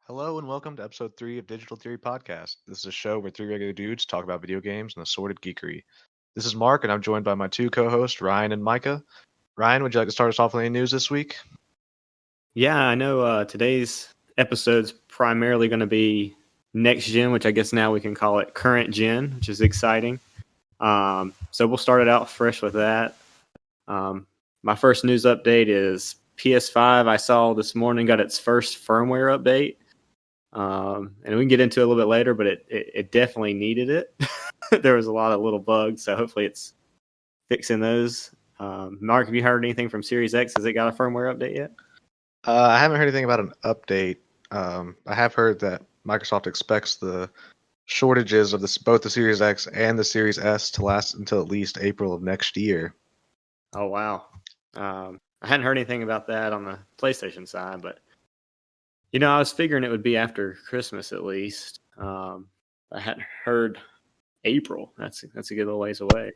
Hello and welcome to episode 3 of Digital Theory Podcast. This is a show where three regular dudes talk about video games and assorted geekery. This is Mark, and I'm joined by my two co hosts, Ryan and Micah. Ryan, would you like to start us off with any news this week? Yeah, I know today's episode's primarily going to be next gen, which I guess now we can call it current gen, which is exciting. So we'll start it out fresh with that. My first news update is PS5. I saw this morning got its first firmware update. And we can get into it a little bit later, but it definitely needed it. There was a lot of little bugs, so hopefully it's fixing those. Mark, have you heard anything from Series X? Has it got a firmware update yet? I haven't heard anything about an update. I have heard that Microsoft expects the shortages of both the Series X and the Series S to last until at least April of next year. Oh, wow. I hadn't heard anything about that on the PlayStation side, but I was figuring it would be after Christmas at least. I hadn't heard April. That's a good little ways away.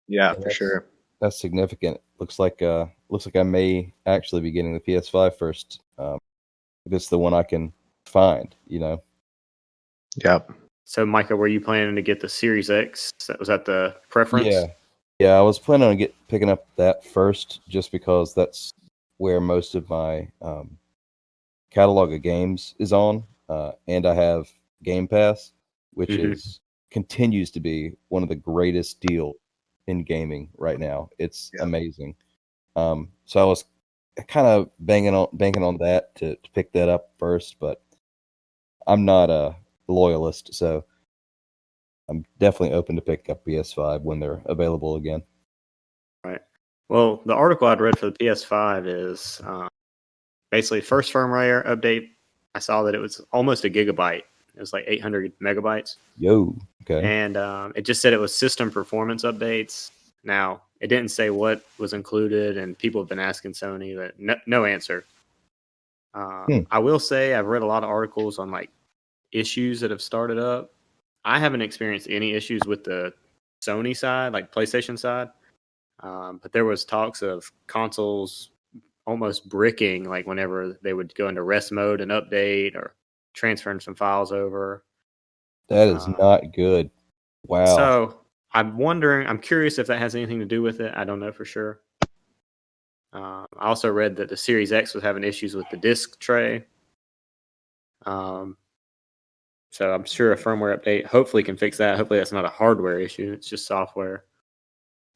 Yeah, Yeah, for sure. that's significant. Looks like I may actually be getting the PS5 first. If it's the one I can find, Yep. So, Micah, were you planning to get the Series X? Was that the preference? Yeah. I was planning on picking up that first, just because that's where most of my catalog of games is on, and I have Game Pass, which Mhm. continues to be one of the greatest deals in gaming right now. It's Yep. amazing. So I was kind of banking on that to pick that up first, but I'm not a loyalist, so I'm definitely open to pick up PS5 when they're available again. Right. Well, the article I'd read for the PS5 is basically first firmware update. I saw that it was almost a gigabyte. It was like 800 megabytes. Yo, okay. And it just said it was system performance updates. Now, it didn't say what was included, and people have been asking Sony, but no answer. I will say I've read a lot of articles on like issues that have started up. I haven't experienced any issues with the Sony side, like PlayStation side, but there was talks of consoles almost bricking, like whenever they would go into rest mode and update or transferring some files over. That is not good. Wow. So I'm curious if that has anything to do with it. I don't know for sure. I also read that the Series X was having issues with the disk tray. So I'm sure a firmware update hopefully can fix that. Hopefully that's not a hardware issue. It's just software.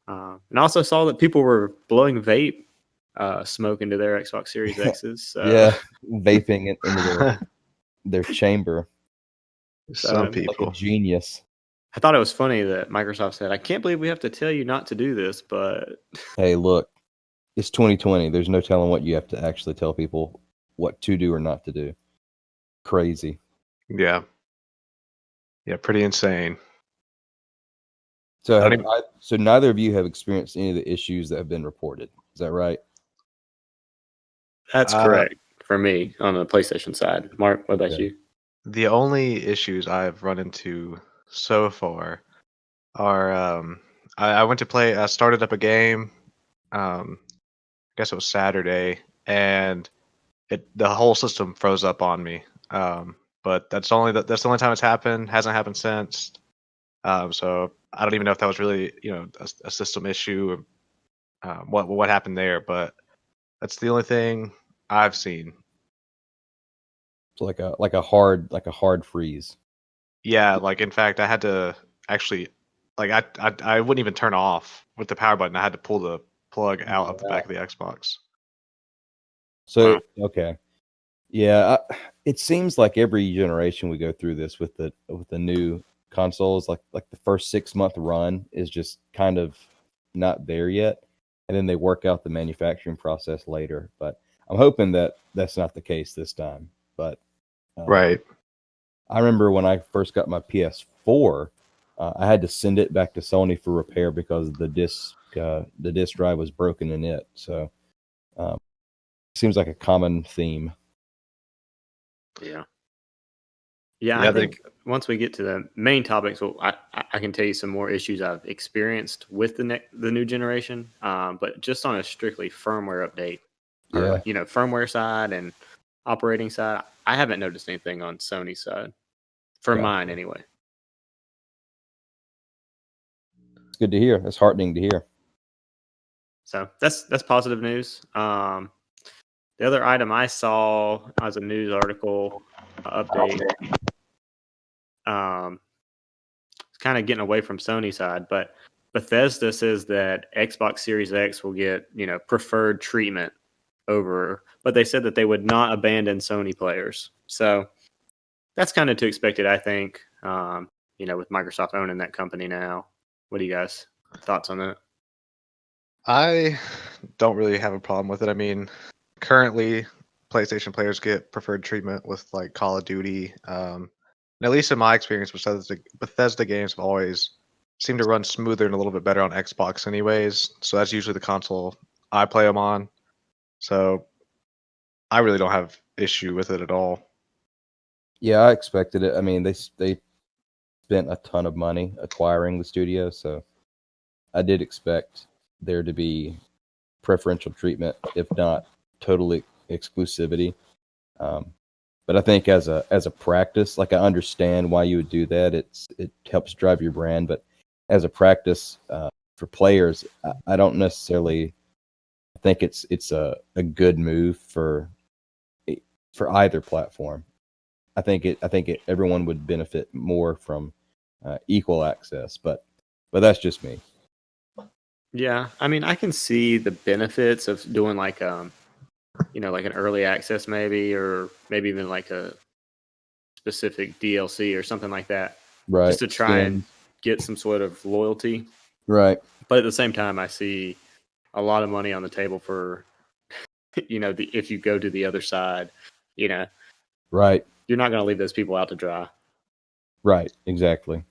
And I also saw that people were blowing vape smoke into their Xbox Series X's. So. Yeah, vaping it into their chamber. Some So, people. Like a genius. I thought it was funny that Microsoft said, "I can't believe we have to tell you not to do this," but Hey, look, it's 2020. There's no telling what you have to actually tell people what to do or not to do. Crazy. Yeah. Yeah, pretty insane. So, I don't even- so neither of you have experienced any of the issues that have been reported. Is that right? that's correct for me on the PlayStation side. Mark, what about Okay. you? The only issues I've run into so far are I went to play. I started up a game. I guess it was Saturday, and the whole system froze up on me. But that's the only time it's happened. Hasn't happened since. So I don't even know if that was really a system issue. What happened there? But that's the only thing I've seen. So like a hard freeze. Yeah, like in fact, I had to actually, like I wouldn't even turn off with the power button. I had to pull the plug out of the back of the Xbox. So okay, yeah, it seems like every generation we go through this with the new consoles. Like the first 6 month run is just kind of not there yet, and then they work out the manufacturing process later. But I'm hoping that that's not the case this time. But Right. I remember when I first got my PS4, I had to send it back to Sony for repair because the disc drive was broken in it. So seems like a common theme. Yeah. Yeah, I think once we get to the main topics, well, I can tell you some more issues I've experienced with the new generation. But just on a strictly firmware update, or Yeah. firmware side and operating side. I haven't noticed anything on Sony's side. For Yeah. mine, anyway. It's good to hear. That's heartening to hear. So that's positive news. The other item I saw as a news article update, it's kind of getting away from Sony side, but Bethesda says that Xbox Series X will get, preferred treatment over, but they said that they would not abandon Sony players. So that's kind of to expected, I think. With Microsoft owning that company now. What do you guys thoughts on that? I don't really have a problem with it. I mean, currently PlayStation players get preferred treatment with like Call of Duty. And at least in my experience, Bethesda games have always seemed to run smoother and a little bit better on Xbox, anyways. So that's usually the console I play them on. So I really don't have issue with it at all. Yeah, I expected it. I mean, they spent a ton of money acquiring the studio, so I did expect there to be preferential treatment, if not total exclusivity. But I think as a practice, like I understand why you would do that. It helps drive your brand, but as a practice for players, I don't necessarily think it's a good move for either platform. I think everyone would benefit more from equal access, but that's just me. Yeah, I mean, I can see the benefits of doing like like an early access maybe, or maybe even like a specific DLC or something like that, Right. just to try and get some sort of loyalty. Right. But at the same time, I see a lot of money on the table for, if you go to the other side, Right. you're not going to leave those people out to dry. Right. Exactly.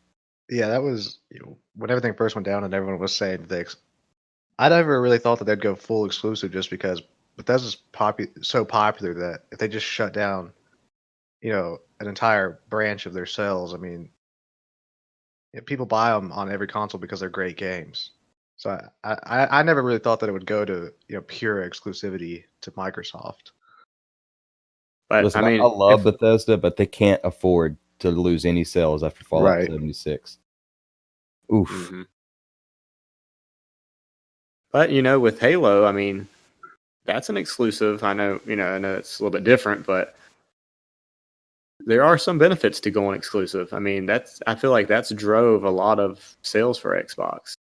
Yeah, that was when everything first went down and everyone was saying things. I never really thought that they'd go full exclusive just because Bethesda's so popular that if they just shut down, an entire branch of their sales, I mean, people buy them on every console because they're great games. So I never really thought that it would go to pure exclusivity to Microsoft. But listen, I mean, I love Bethesda, but they can't afford to lose any sales after Fallout 76. Oof. Mm-hmm. But with Halo, I mean, that's an exclusive. I know it's a little bit different, but there are some benefits to going exclusive. I mean, I feel like that's drove a lot of sales for Xbox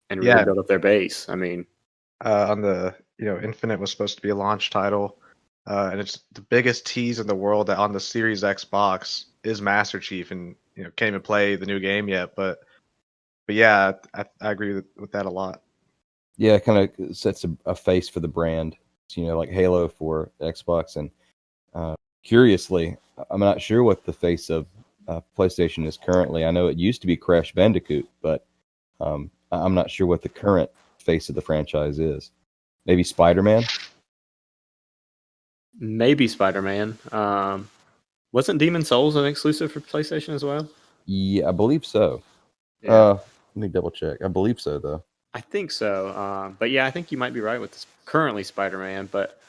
and really built up their base. I mean, on the Infinite was supposed to be a launch title, and it's the biggest tease in the world that on the Series X box is Master Chief, and can't even play the new game yet. But yeah, I agree with that a lot. Yeah, it kind of sets a face for the brand. Like Halo for Xbox, and curiously, I'm not sure what the face of PlayStation is currently. I know it used to be Crash Bandicoot, but I'm not sure what the current face of the franchise is. Maybe Spider-Man? Maybe Spider-Man. Wasn't Demon Souls an exclusive for PlayStation as well? Yeah, I believe so. Yeah. Let me double check. I believe so, though. I think so. But yeah, I think you might be right with this currently Spider-Man, but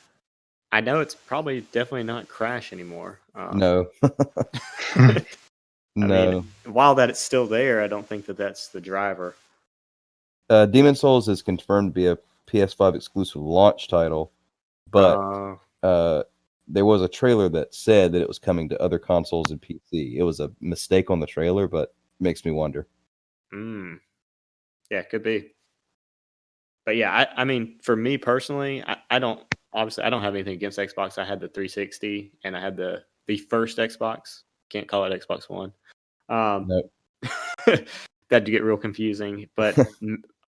I know it's probably definitely not Crash anymore. No. I No. mean, while that it's still there, I don't think that that's the driver. Demon Souls is confirmed to be a PS5 exclusive launch title, but there was a trailer that said that it was coming to other consoles and PC. It was a mistake on the trailer, but it makes me wonder. Yeah, it could be. But yeah, I mean, for me personally, I don't have anything against Xbox. I had the 360 and I had the first Xbox. Can't call it Xbox One. Nope. That'd get real confusing. But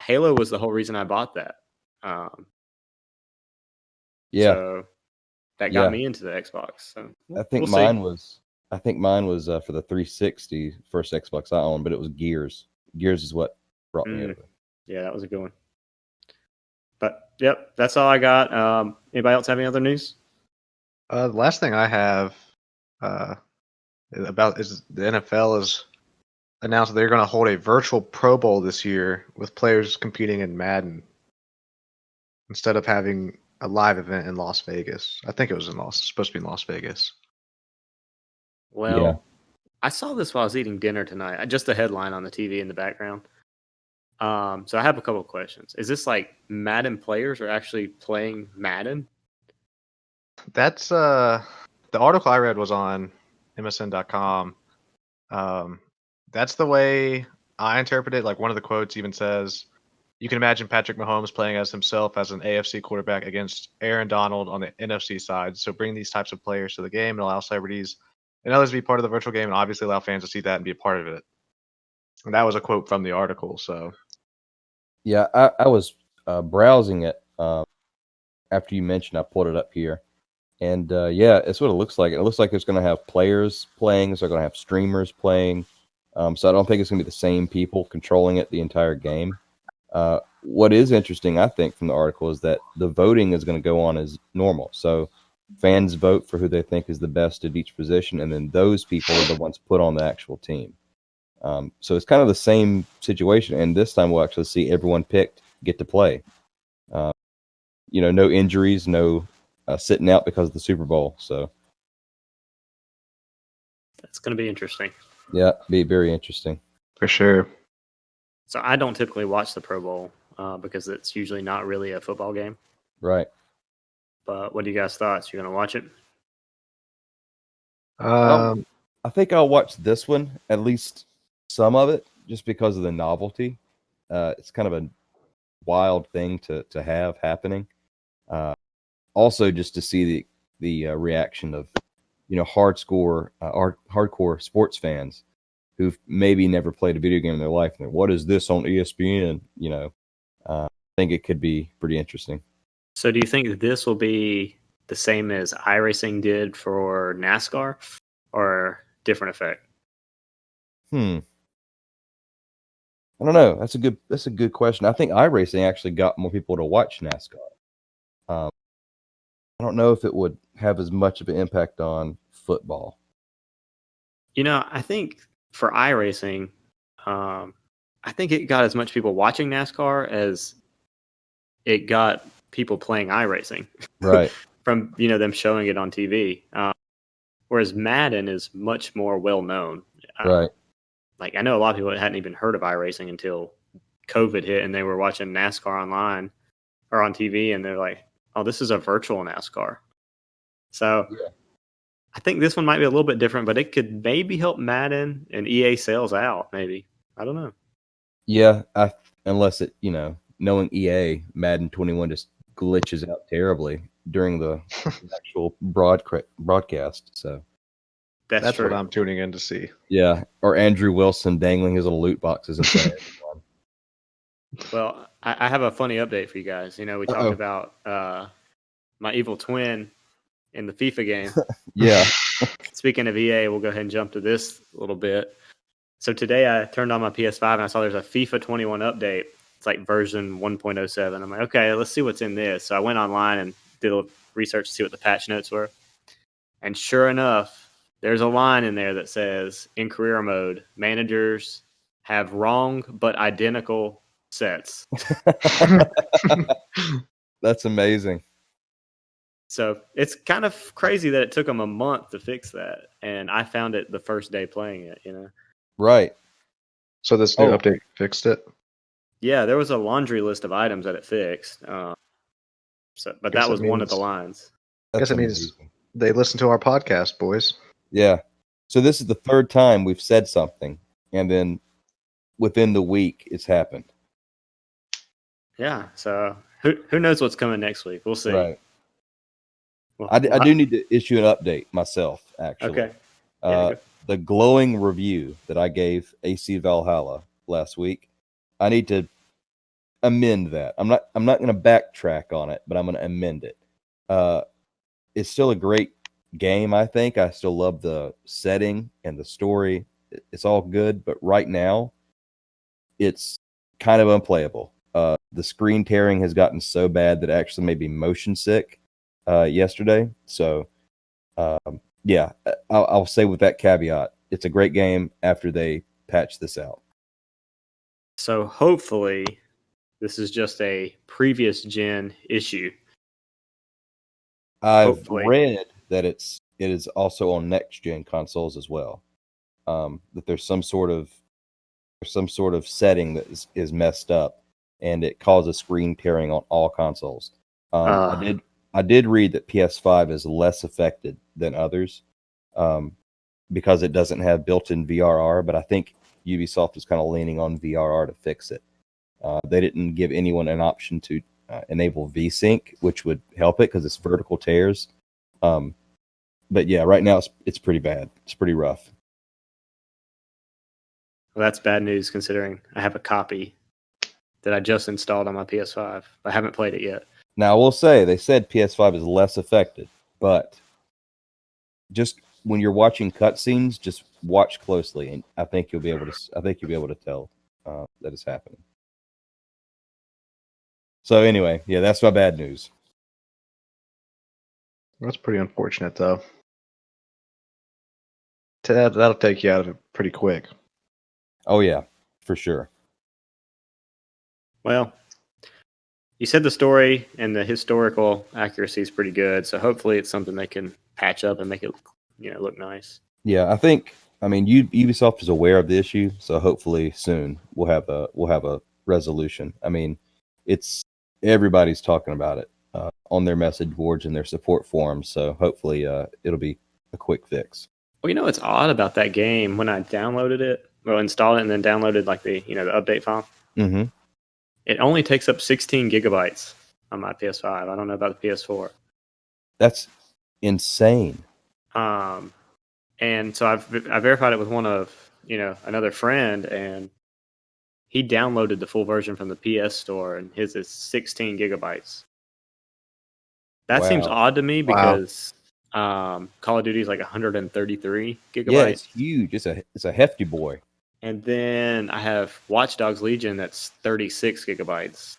Halo was the whole reason I bought that. Yeah. So that got me into the Xbox. So I think mine was for the 360 first Xbox I owned, but it was Gears. Gears is what brought me over. Yeah, that was a good one. But yep, that's all I got. Anybody else have any other news? The last thing I have about is the NFL has announced that they're going to hold a virtual Pro Bowl this year with players competing in Madden instead of having a live event in Las Vegas. I think it was supposed to be in Las Vegas. Well, Yeah. I saw this while I was eating dinner tonight. Just the headline on the TV in the background. So I have a couple of questions. Is this like Madden players are actually playing Madden? That's the article I read was on MSN.com. That's the way I interpret it. Like one of the quotes even says, "You can imagine Patrick Mahomes playing as himself as an AFC quarterback against Aaron Donald on the NFC side. So bring these types of players to the game and allow celebrities and others to be part of the virtual game, and obviously allow fans to see that and be a part of it." And that was a quote from the article. So Yeah, I was browsing it after you mentioned. I pulled it up here, and yeah, it's what it looks like. It looks like it's going to have players playing. So they're going to have streamers playing. So I don't think it's going to be the same people controlling it the entire game. What is interesting, I think, from the article is that the voting is going to go on as normal. So fans vote for who they think is the best at each position, and then those people are the ones put on the actual team. So it's kind of the same situation, and this time we'll actually see everyone picked get to play. No injuries, no sitting out because of the Super Bowl. So That's going to be interesting. yeah, be very interesting. for sure. So I don't typically watch the Pro Bowl because it's usually not really a football game. Right. But what do you guys thoughts? You going to watch it? I think I'll watch this one, at least some of it, just because of the novelty. It's kind of a wild thing to have happening. Also, just to see the reaction of hardcore sports fans who've maybe never played a video game in their life. And what is this on ESPN? I think it could be pretty interesting. So do you think this will be the same as iRacing did for NASCAR, or different effect? I don't know. That's a good question. I think iRacing actually got more people to watch NASCAR. I don't know if it would have as much of an impact on football. I think for iRacing, I think it got as much people watching NASCAR as it got people playing iRacing. Right. From them showing it on TV. Whereas Madden is much more well known. Right. Like I know a lot of people hadn't even heard of iRacing until COVID hit, and they were watching NASCAR online or on TV, and they're like, "Oh, this is a virtual NASCAR." So Yeah. I think this one might be a little bit different, but it could maybe help Madden and EA sales out. Maybe, I don't know. Yeah, unless it, knowing EA, Madden 21 just glitches out terribly during the actual broadcast. So That's true. what I'm tuning in to see. yeah, or Andrew Wilson dangling his little loot boxes in front of everyone. Well, I have a funny update for you guys. We talked about my evil twin in the FIFA game. Yeah. Speaking of EA, we'll go ahead and jump to this a little bit. So today I turned on my PS5 and I saw there's a FIFA 21 update. It's like version 1.07. I'm like, okay, let's see what's in this. So I went online and did a little research to see what the patch notes were. And sure enough, there's a line in there that says, in career mode, managers have wrong but identical sets. That's amazing. So it's kind of crazy that it took them a month to fix that. And I found it the first day playing it, Right. So this new update fixed it? Yeah, there was a laundry list of items that it fixed. But that was one of the lines. I guess it means they listen to our podcast, boys. Yeah. So this is the third time we've said something, and then within the week it's happened. Yeah. So who knows what's coming next week? We'll see. Right. Well, I do need to issue an update myself, actually. Okay. The glowing review that I gave AC Valhalla last week, I need to amend that. I'm not going to backtrack on it, but I'm going to amend it. It's still a great game, I think. I still love the setting and the story. It's all good, but right now it's kind of unplayable. The screen tearing has gotten so bad that it actually made me motion sick yesterday. So yeah, I'll say with that caveat, it's a great game after they patch this out. So hopefully this is just a previous gen issue I've Hopefully. read that it is also on next gen consoles as well. That there's some sort of setting that is messed up, and it causes screen tearing on all consoles. I did read that PS5 is less affected than others, because it doesn't have built-in VRR. But I think Ubisoft is kind of leaning on VRR to fix it. They didn't give anyone an option to enable VSync, which would help it because it's vertical tears. But yeah, right now it's pretty bad. It's pretty rough. Well, that's bad news considering I have a copy that I just installed on my PS5. I haven't played it yet. Now I will say they said PS5 is less affected, but just when you're watching cutscenes, just watch closely, and I think you'll be able to tell that it's happening. So anyway, yeah, that's my bad news. That's pretty unfortunate, though. That'll take you out of it pretty quick. Oh yeah, for sure. Well, you said the story and the historical accuracy is pretty good, so hopefully it's something they can patch up and make it, look nice. Yeah, I mean, Ubisoft is aware of the issue, so hopefully soon we'll have a resolution. I mean, everybody's talking about it on their message boards and their support forums, so hopefully it'll be a quick fix. Well, what's odd about that game, when I downloaded it, installed it and then downloaded like the update file. Mm-hmm. It only takes up 16 gigabytes on my PS5. I don't know about the PS4. That's insane. And so I verified it with one of, another friend, and he downloaded the full version from the PS Store, and his is 16 gigabytes. That seems odd to me because Call of Duty is like 133 gigabytes. Yeah, it's huge. It's a hefty boy. And then I have Watch Dogs Legion that's 36 gigabytes.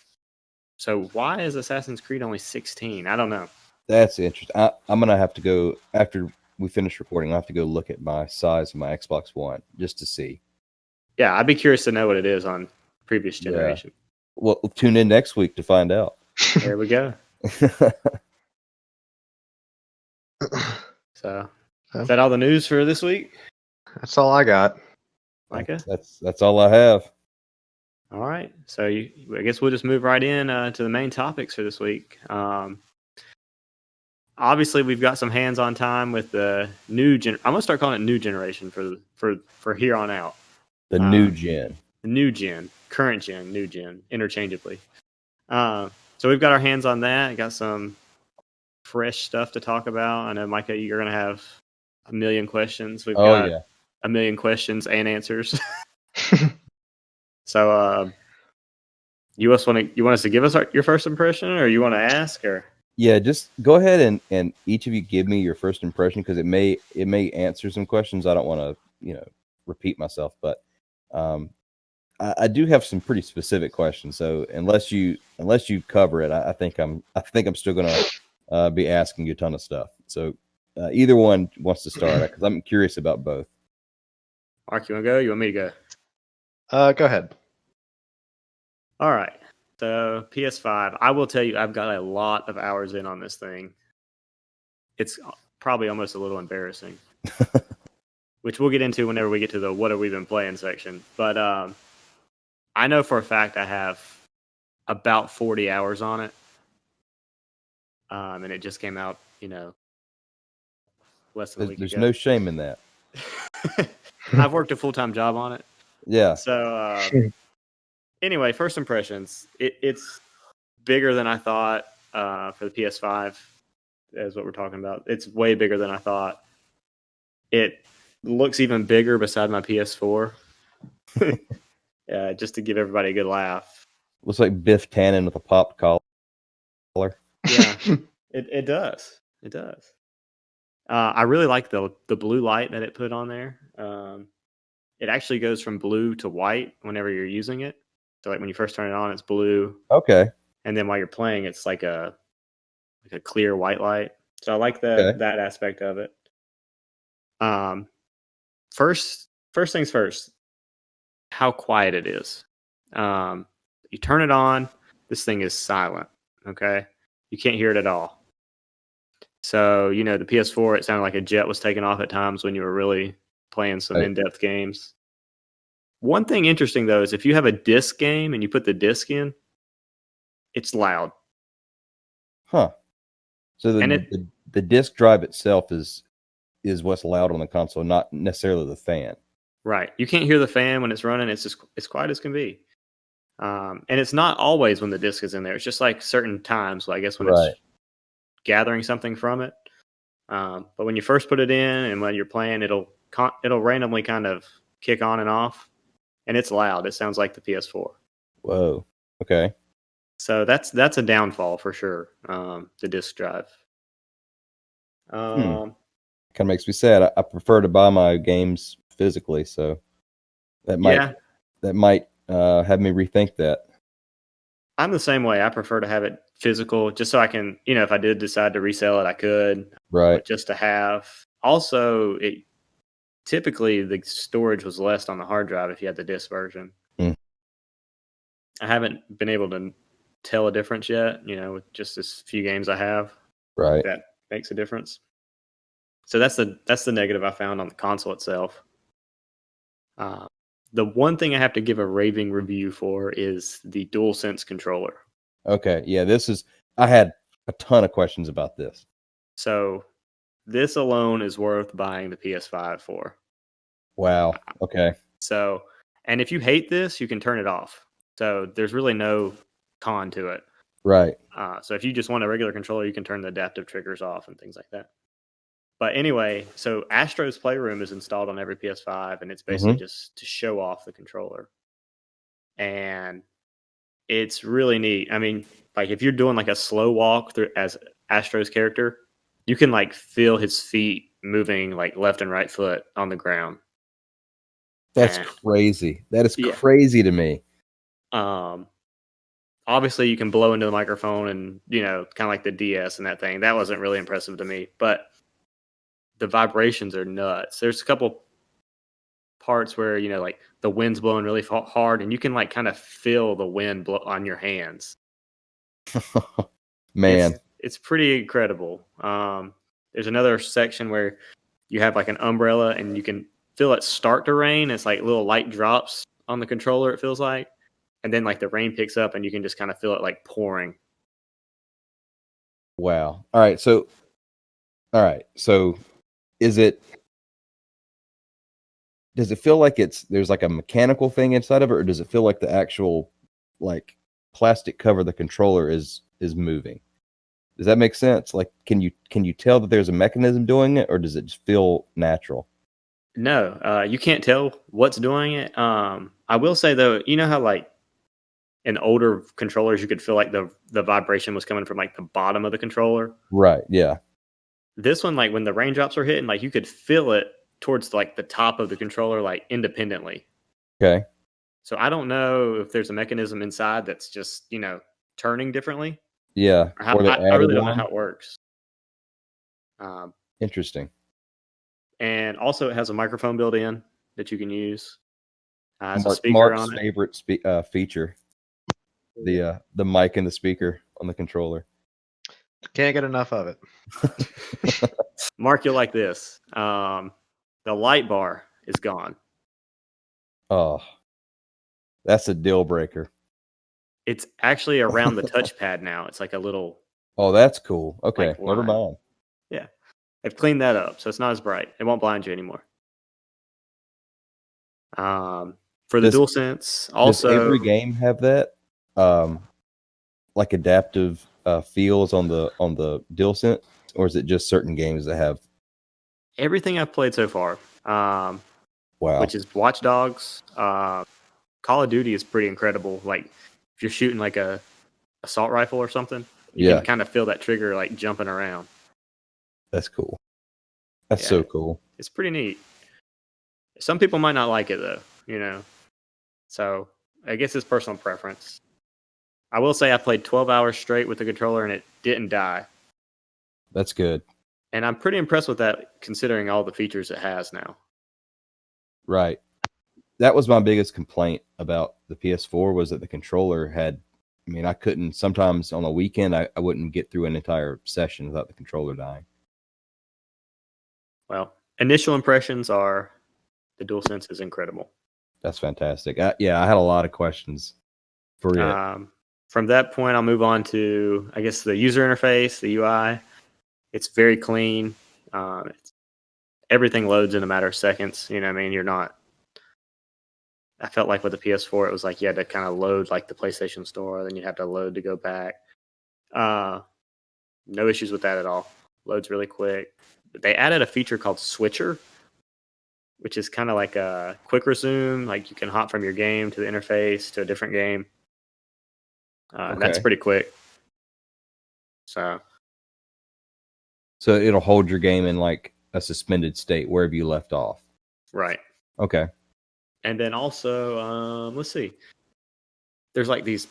So why is Assassin's Creed only 16? I don't know. That's interesting. I'm going to have to go, after we finish recording, I'll have to go look at my size of my Xbox One just to see. Yeah, I'd be curious to know what it is on previous generation. Yeah. Well, tune in next week to find out. There we go. So, is that all the news for this week? That's all I got. Micah? That's all I have. All right. So I guess we'll just move right in to the main topics for this week. Obviously, we've got some hands-on time with the new gen. I'm gonna start calling it new generation for here on out. The new gen. The new gen, current gen, new gen, interchangeably. So we've got our hands on that. Got some fresh stuff to talk about. I know, Micah, you're gonna have a million questions. We've got a million questions and answers. So, you want us to give us your first impression, or you want to ask, or? Yeah, just go ahead and each of you give me your first impression, because it may answer some questions. I don't want to repeat myself, but I do have some pretty specific questions. So unless you cover it, I think I'm still gonna be asking you a ton of stuff. So either one wants to start, because I'm curious about both. Mark, you want to go? You want me to go? Go ahead. All right. So PS5, I will tell you, I've got a lot of hours in on this thing. It's probably almost a little embarrassing, which we'll get into whenever we get to the what have we been playing section. But I know for a fact I have about 40 hours on it. And it just came out, less than a week ago. There's no shame in that. I've worked a full-time job on it. Yeah. So anyway, first impressions. It's bigger than I thought for the PS5, is what we're talking about. It's way bigger than I thought. It looks even bigger beside my PS4. Just to give everybody a good laugh. Looks like Biff Tannen with a popped collar. Yeah, it does. It does. I really like the blue light that it put on there. It actually goes from blue to white whenever you're using it. So like when you first turn it on, it's blue. Okay. And then while you're playing, it's like a clear white light. So I like that aspect of it. First things first, how quiet it is. You turn it on, this thing is silent. Okay, you can't hear it at all. So, the PS4, it sounded like a jet was taking off at times when you were really playing some Right. in-depth games. One thing interesting, though, is if you have a disc game and you put the disc in, it's loud. Huh. So And the disk drive itself is what's loud on the console, not necessarily the fan. right. You can't hear the fan when it's running. It's quiet as can be. And it's not always when the disc is in there. It's just like certain times, I guess, when Right. it's gathering something from it. But when you first put it in and when you're playing, it'll randomly kind of kick on and off, and it's loud. It sounds like the PS4. Whoa. Okay. So that's a downfall for sure. The disc drive. Kind of makes me sad. I prefer to buy my games physically, so that might have me rethink that. I'm the same way. I prefer to have it physical, just so I can, if I did decide to resell it, I could. Right. But just to have. Also, typically the storage was less on the hard drive if you had the disc version. Mm. I haven't been able to tell a difference yet, with just this few games I have. Right. That makes a difference. So that's the negative I found on the console itself. The one thing I have to give a raving review for is the DualSense controller. Okay. Yeah, I had a ton of questions about this. So this alone is worth buying the PS5 for. Wow. Okay. So, and if you hate this, you can turn it off. So there's really no con to it. Right. So if you just want a regular controller, you can turn the adaptive triggers off and things like that. But anyway, so Astro's Playroom is installed on every PS5, and it's basically just to show off the controller. And it's really neat. I mean, like if you're doing like a slow walk through as Astro's character, you can like feel his feet moving like left and right foot on the ground. That's crazy. That is crazy to me. Obviously you can blow into the microphone and, kind of like the DS and that thing. That wasn't really impressive to me, but the vibrations are nuts. There's a couple parts where, like the wind's blowing really hard and you can like kind of feel the wind blow on your hands. Man. It's pretty incredible. There's another section where you have like an umbrella and you can feel it start to rain. It's like little light drops on the controller, it feels like. And then like the rain picks up and you can just kind of feel it like pouring. Wow. All right. So does it feel like there's like a mechanical thing inside of it, or does it feel like the actual like plastic cover of the controller is moving? Does that make sense? Like, can you tell that there's a mechanism doing it, or does it just feel natural? No, you can't tell what's doing it. I will say though, you know how like in older controllers you could feel like the vibration was coming from like the bottom of the controller. Right. Yeah. This one, like when the raindrops are hitting, like you could feel it towards like the top of the controller, like independently. Okay. So I don't know if there's a mechanism inside that's just, turning differently. Yeah. I really don't know how it works. Interesting. And also it has a microphone built in that you can use. Has a speaker Mark's on it. favorite feature. The mic and the speaker on the controller. Can't get enough of it. Mark, you'll like this. The light bar is gone. Oh, that's a deal breaker. It's actually around the touchpad now. It's like a little. Oh, that's cool. Okay, like never mind. Yeah, they've cleaned that up, so it's not as bright. It won't blind you anymore. For the DualSense, also does every game have that? Like adaptive feels on the DualSense, or is it just certain games that have? Everything I've played so far. Wow. Which is Watch Dogs. Call of Duty is pretty incredible. Like if you're shooting like a assault rifle or something, you can kind of feel that trigger like jumping around. That's cool. That's so cool. It's pretty neat. Some people might not like it though, So I guess it's personal preference. I will say I played 12 hours straight with the controller and it didn't die. That's good. And I'm pretty impressed with that considering all the features it has now. Right. That was my biggest complaint about the PS4 was that the controller I couldn't, sometimes on a weekend, I wouldn't get through an entire session without the controller dying. Well, initial impressions are the DualSense is incredible. That's fantastic. I had a lot of questions for it. From that point, I'll move on to, I guess, the user interface, the UI. It's very clean. Everything loads in a matter of seconds. You know what I mean? You're not. I felt like with the PS4, it was like you had to kind of load like the PlayStation Store, then you have to load to go back. No issues with that at all. Loads really quick. They added a feature called Switcher, which is kind of like a quick resume. Like you can hop from your game to the interface to a different game. That's pretty quick. So it'll hold your game in like a suspended state wherever you left off. Right. Okay. And then also, let's see. There's like these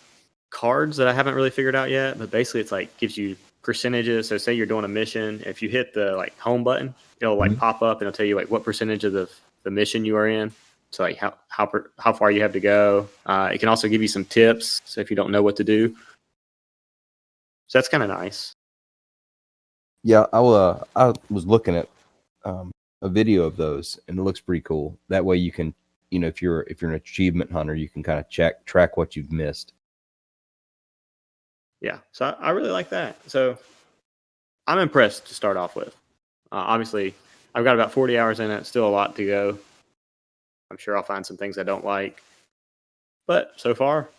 cards that I haven't really figured out yet, but basically it's like gives you percentages. So say you're doing a mission, if you hit the like home button, it'll like pop up and it'll tell you like what percentage of the mission you are in. So like how far you have to go. It can also give you some tips. So if you don't know what to do, so that's kind of nice. Yeah, I was looking at a video of those, and it looks pretty cool. That way, you can, if you're an achievement hunter, you can kind of track what you've missed. Yeah, so I really like that. So I'm impressed to start off with. Obviously, I've got about 40 hours in it. Still a lot to go. I'm sure I'll find some things I don't like, but so far,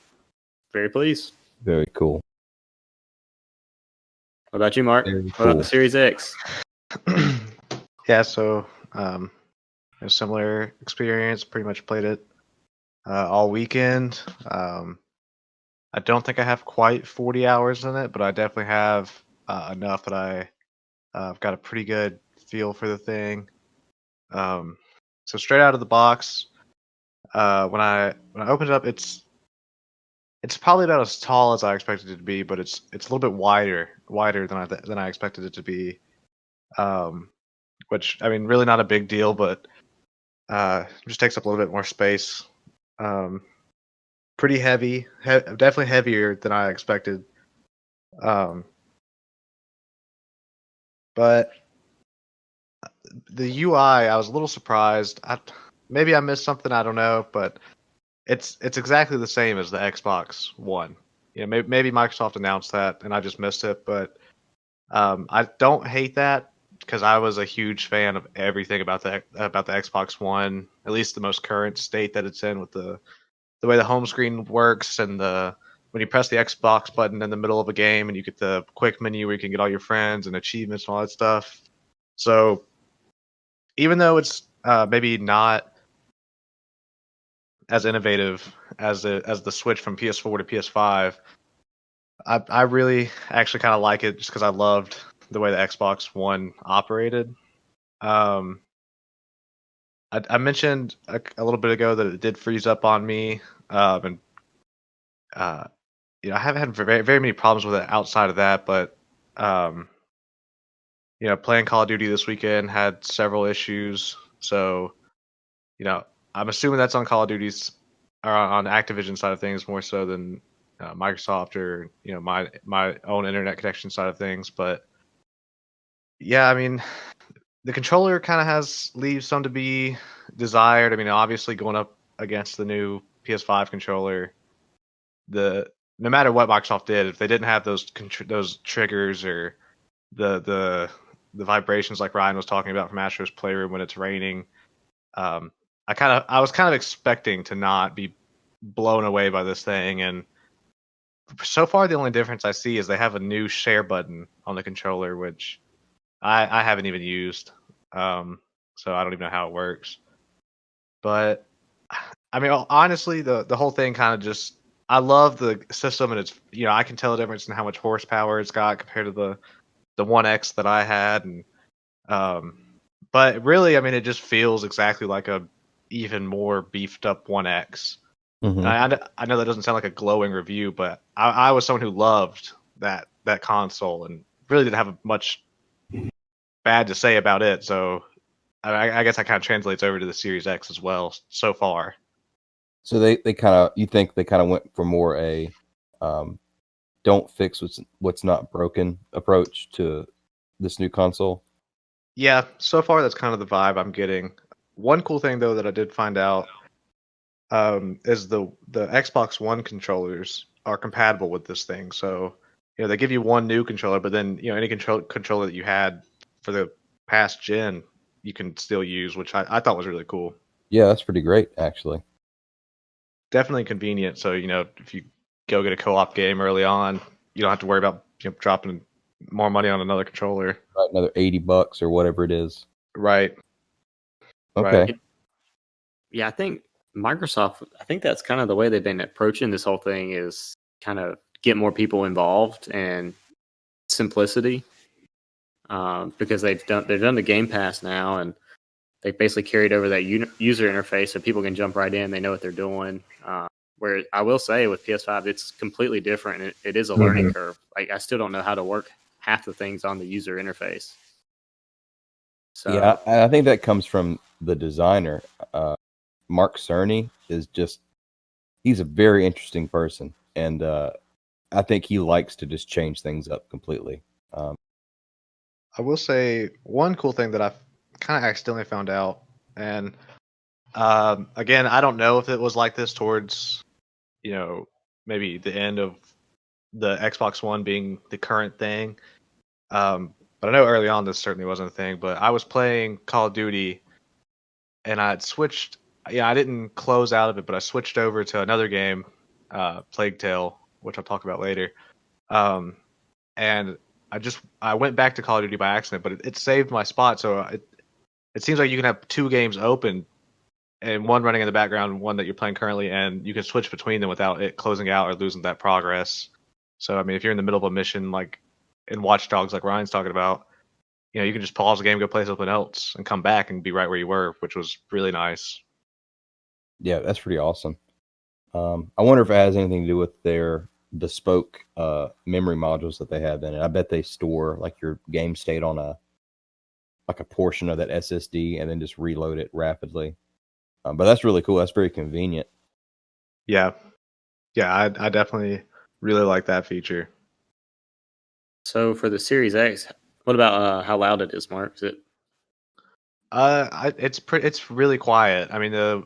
very pleased. Very cool. What about you, Mark? What about the Series X? Yeah, so a similar experience. Pretty much played it all weekend. I don't think I have quite 40 hours in it, but I definitely have enough that I've got a pretty good feel for the thing. So straight out of the box, when I opened it up, it's probably about as tall as I expected it to be, but it's a little bit wider than I expected it to be. Which I mean, really not a big deal, but just takes up a little bit more space. Pretty heavy, definitely heavier than I expected. But the UI, I was a little surprised. Maybe I missed something, I don't know, but it's exactly the same as the Xbox One. Maybe Microsoft announced that and I just missed it, but I don't hate that because I was a huge fan of everything about the Xbox One, at least the most current state that it's in, with the way the home screen works and when you press the Xbox button in the middle of a game and you get the quick menu where you can get all your friends and achievements and all that stuff. So even though it's maybe not as innovative as the switch from PS4 to PS5, I really actually kind of like it just because I loved the way the Xbox One operated. I mentioned a little bit ago that it did freeze up on me, and I haven't had very, very many problems with it outside of that, but playing Call of Duty this weekend had several issues. So, I'm assuming that's on Call of Duty's or on Activision side of things more so than Microsoft or my own internet connection side of things. But yeah, I mean, the controller kind of leaves some to be desired. I mean, obviously going up against the new PS5 controller, no matter what Microsoft did, if they didn't have those triggers or the vibrations like Ryan was talking about from Astro's Playroom when it's raining, I was kind of expecting to not be blown away by this thing, and so far the only difference I see is they have a new share button on the controller, which I haven't even used, so I don't even know how it works. But I mean, honestly, the whole thing kind of just, I love the system, and it's I can tell the difference in how much horsepower it's got compared to the One X that I had, and but really, I mean, it just feels exactly like a even more beefed up One X. Mm-hmm. I know that doesn't sound like a glowing review, but I was someone who loved that console and really didn't have much bad to say about it. So I guess that kind of translates over to the Series X as well so far. So you think they kind of went for more a don't fix what's not broken approach to this new console? Yeah, so far that's kind of the vibe I'm getting. One cool thing though that I did find out is the Xbox One controllers are compatible with this thing. So they give you one new controller, but then any controller that you had for the past gen, you can still use, which I thought was really cool. Yeah, that's pretty great, actually. Definitely convenient. So if you go get a co-op game early on, you don't have to worry about dropping more money on another controller. Right, another $80 or whatever it is. Right. Okay. Right. Yeah, I think Microsoft, I think that's kind of the way they've been approaching this whole thing is kind of get more people involved and simplicity. Because they've done the Game Pass now, and they've basically carried over that user interface so people can jump right in. They know what they're doing. Where I will say with PS5, it's completely different. It is a learning curve. Like I still don't know how to work half the things on the user interface. So Yeah, I think that comes from the designer. Mark Cerny is he's a very interesting person. And I think he likes to just change things up completely. I will say one cool thing that I kind of accidentally found out, and again, I don't know if it was like this towards, maybe the end of the Xbox One being the current thing. But I know early on this certainly wasn't a thing. But I was playing Call of Duty, and I had switched. Yeah, I didn't close out of it, but I switched over to another game, Plague Tale, which I'll talk about later. Um, and I went back to Call of Duty by accident, but it saved my spot. So it seems like you can have two games open and one running in the background, one that you're playing currently, and you can switch between them without it closing out or losing that progress. So I mean, if you're in the middle of a mission like in Watch Dogs, like Ryan's talking about, you can just pause the game, go play something else, and come back and be right where you were, which was really nice. Yeah, that's pretty awesome. I wonder if it has anything to do with their bespoke memory modules that they have in it. I bet they store like your game state on a portion of that SSD and then just reload it rapidly. But that's really cool. That's very convenient. Yeah, I definitely really like that feature. So for the Series X, what about how loud it is, Mark? Is it? It's really quiet. I mean, the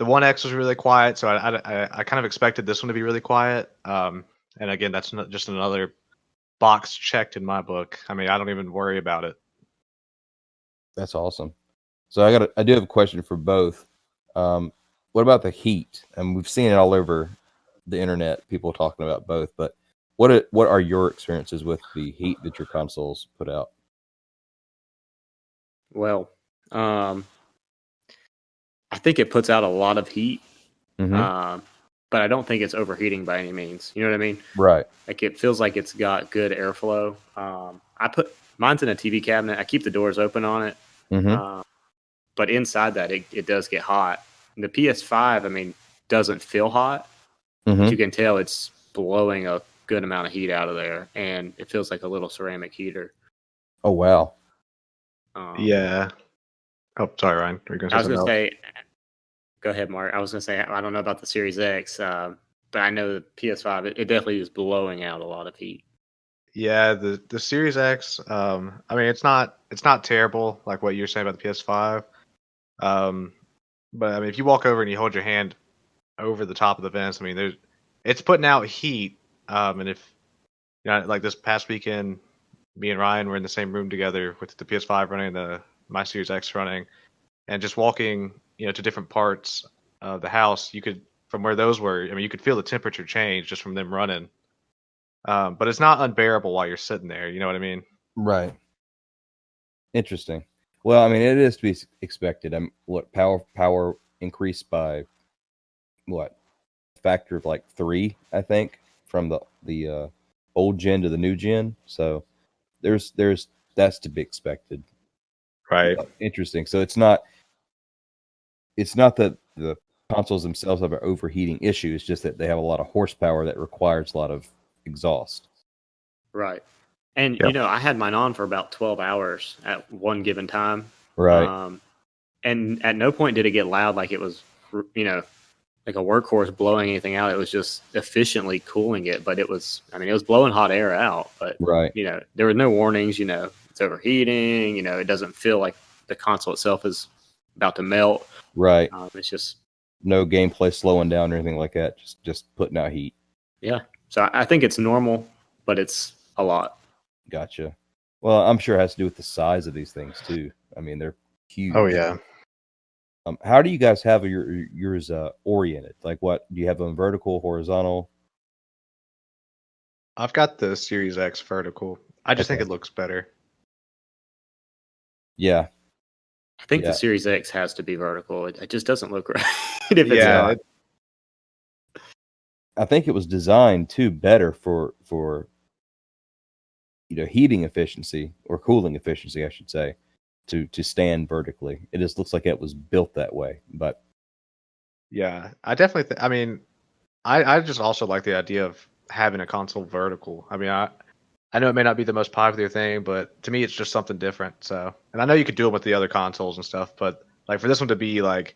One X was really quiet, so I kind of expected this one to be really quiet. And again, that's not just another box checked in my book. I mean, I don't even worry about it. That's awesome. So I do have a question for both. What about the heat? And we've seen it all over the internet, people talking about both. But what are your experiences with the heat that your consoles put out? Well, I think it puts out a lot of heat, but I don't think it's overheating by any means. You know what I mean? Right. Like it feels like it's got good airflow. I put mine's in a TV cabinet. I keep the doors open on it, but inside that it does get hot. And the PS5, I mean, doesn't feel hot. But you can tell it's blowing a good amount of heat out of there, and it feels like a little ceramic heater. Oh wow. Yeah. Oh, sorry, Ryan. Were you gonna say I was something going to else? say, go ahead, Mark. I was going to say, I don't know about the Series X, but I know the PS5, it definitely is blowing out a lot of heat. Yeah, the Series X. I mean, it's not terrible like what you're saying about the PS5. But I mean, if you walk over and you hold your hand over the top of the vents, I mean, it's putting out heat. And if like this past weekend, me and Ryan were in the same room together with the PS5 running and my Series X running, and just walking, to different parts of the house, you could from where those were. I mean, you could feel the temperature change just from them running. But it's not unbearable while you're sitting there. You know what I mean? Right. Interesting. Well, I mean, it is to be expected. What power increased by what factor of like 3, I think, from the old gen to the new gen. So there's that's to be expected. Right. Interesting. So it's not that the consoles themselves have an overheating issue. It's just that they have a lot of horsepower that requires a lot of exhaust. Right. And, Yep. I had mine on for about 12 hours at one given time. Right. And at no point did it get loud like it was, like a workhorse blowing anything out. It was just efficiently cooling it. But it was blowing hot air out. But, Right. there were no warnings, it's overheating. It doesn't feel like the console itself is about to melt. Right. It's just no gameplay slowing down or anything like that. Just putting out heat. Yeah. So I think it's normal, but it's a lot. Gotcha. Well, I'm sure it has to do with the size of these things too. I mean, they're huge. Oh yeah. How do you guys have yours oriented? Like, what do you have them vertical, horizontal? I've got the Series X vertical. I just think Okay. it looks better. Yeah. I think Yeah. the Series X has to be vertical. It just doesn't look right if it's Yeah, not. I think it was designed too better for heating efficiency or cooling efficiency, I should say, to stand vertically. It just looks like it was built that way. But yeah. I definitely. I mean, I just also like the idea of having a console vertical. I mean, I know it may not be the most popular thing, but to me, it's just something different. So, and I know you could do it with the other consoles and stuff, but like for this one to be like,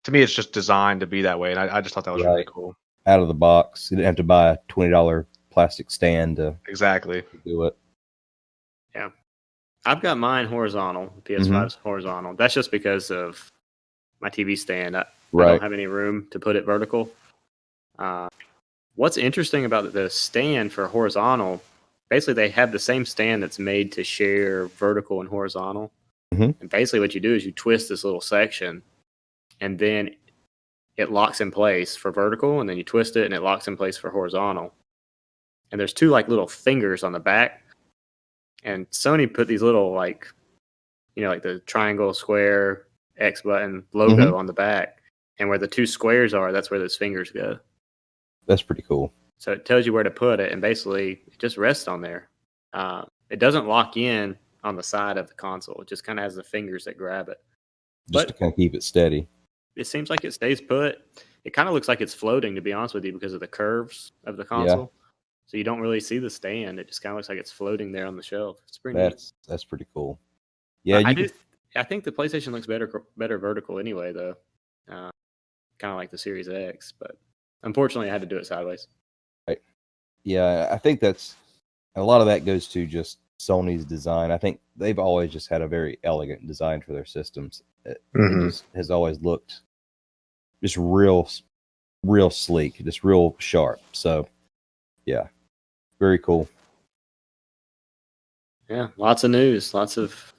to me, it's just designed to be that way, and I just thought that was really Right. cool. out of the box, you didn't have to buy a $20 plastic stand to Exactly. do it. Yeah. I've got mine horizontal. PS5's horizontal. That's just because of my TV stand. I Right. don't have any room to put it vertical. What's interesting about the stand for horizontal, basically they have the same stand that's made to share vertical and horizontal. Mhm. And basically what you do is you twist this little section and then it locks in place for vertical, and then you twist it and it locks in place for horizontal. And there's two like little fingers on the back. And Sony put these little like the triangle, square, X button logo on the back. And where the two squares are, that's where those fingers go. That's pretty cool. So it tells you where to put it, and basically it just rests on there. It doesn't lock in on the side of the console. It just kind of has the fingers that grab it. Just But to kind of keep it steady. it seems like it stays put. It kind of looks like it's floating, to be honest with you, because of the curves of the console. So you don't really see the stand. It just kind of looks like it's floating there on the shelf. It's pretty neat. That's pretty cool. Yeah, I think the PlayStation looks better vertical anyway, though. Kind of like the Series X, but unfortunately, I had to do it sideways. Yeah, I think that's a lot of that goes to just Sony's design. I think they've always just had a very elegant design for their systems. It just has always looked just real sleek, just real sharp. So, yeah, very cool. Yeah, lots of news, lots of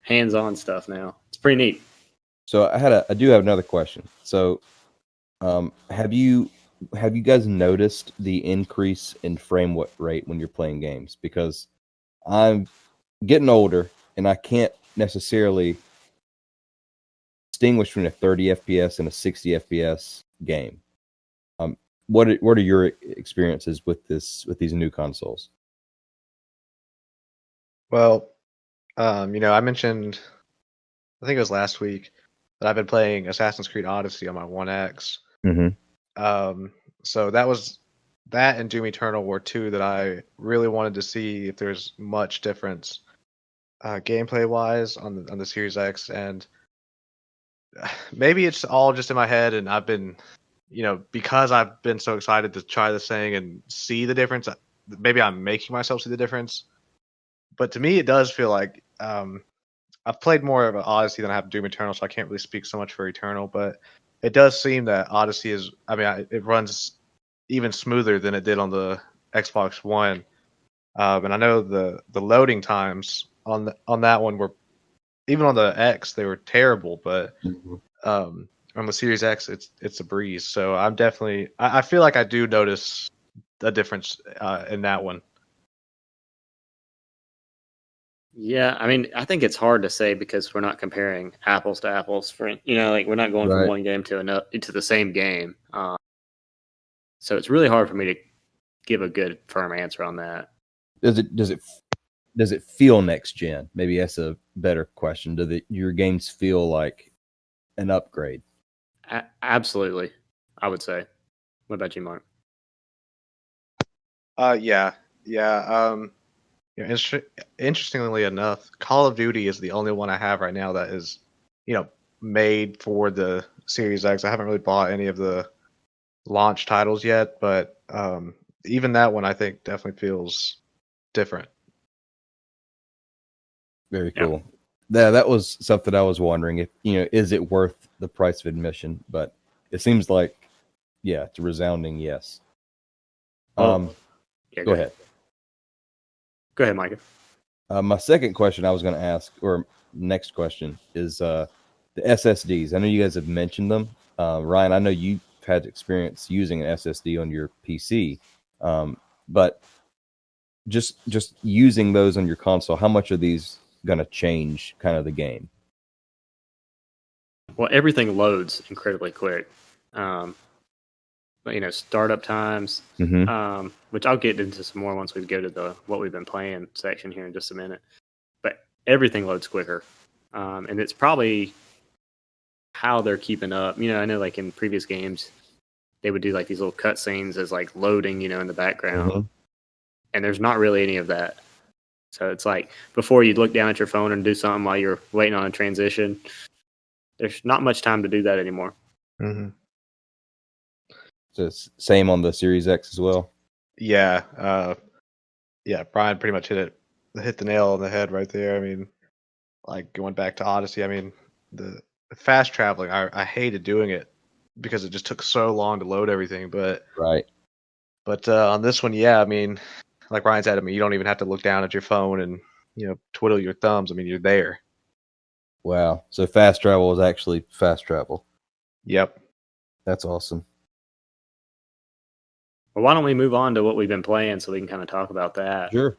hands-on stuff now. It's pretty neat. So I do have another question. So, have you guys noticed the increase in frame rate when you're playing games? Because I'm getting older and I can't necessarily distinguish between a 30 FPS and a 60 FPS game. What are your experiences with these new consoles? Well, I mentioned, I think it was last week, that I've been playing Assassin's Creed Odyssey on my One X. Mm-hmm. So that was that and Doom Eternal were two that I really wanted to see if there's much difference gameplay wise on the Series X, and maybe it's all just in my head, and I've been, because I've been so excited to try this thing and see the difference. Maybe I'm making myself see the difference, but to me, it does feel like I've played more of Odyssey than I have Doom Eternal, so I can't really speak so much for Eternal. But it does seem that Odyssey is, it runs even smoother than it did on the Xbox One. And I know the loading times on that one were, even on the X, they were terrible. But on the Series X, it's a breeze. So I'm definitely, I feel like I do notice a difference in that one. Yeah, I mean, I think it's hard to say because we're not comparing apples to apples. Like we're not going from Right. one game to another to the same game. So it's really hard for me to give a good firm answer on that. Does it feel next gen? Maybe that's a better question. Your games feel like an upgrade? Absolutely, I would say. What about you, Mark? Yeah. Interestingly enough, Call of Duty is the only one I have right now that is, made for the Series X. I haven't really bought any of the launch titles yet, but even that one I think definitely feels different. Very Yeah. cool. Yeah, that was something I was wondering if, is it worth the price of admission? But it seems like, yeah, it's a resounding yes. Well, yeah, Go ahead. Go ahead, Micah. My second question I was going to ask, or next question, is the SSDs. I know you guys have mentioned them. Ryan, I know you've had experience using an SSD on your PC, but just using those on your console, how much are these going to change kind of the game? Well, everything loads incredibly quick. But, startup times, which I'll get into some more once we go to the what we've been playing section here in just a minute. But everything loads quicker, and it's probably how they're keeping up. I know like in previous games, they would do like these little cutscenes as like loading, in the background, and there's not really any of that. So it's like before you'd look down at your phone and do something while you're waiting on a transition. There's not much time to do that anymore. Mm-hmm. So it's same on the Series X as well. Yeah, Brian pretty much hit the nail on the head right there. I mean, like going back to Odyssey, I mean, the fast traveling, I hated doing it because it just took so long to load everything. But right. But on this one, yeah, I mean, like Ryan said, I mean, you don't even have to look down at your phone and twiddle your thumbs. I mean, you're there. Wow. So fast travel is actually fast travel. Yep. That's awesome. Well, why don't we move on to what we've been playing so we can kind of talk about that? Sure.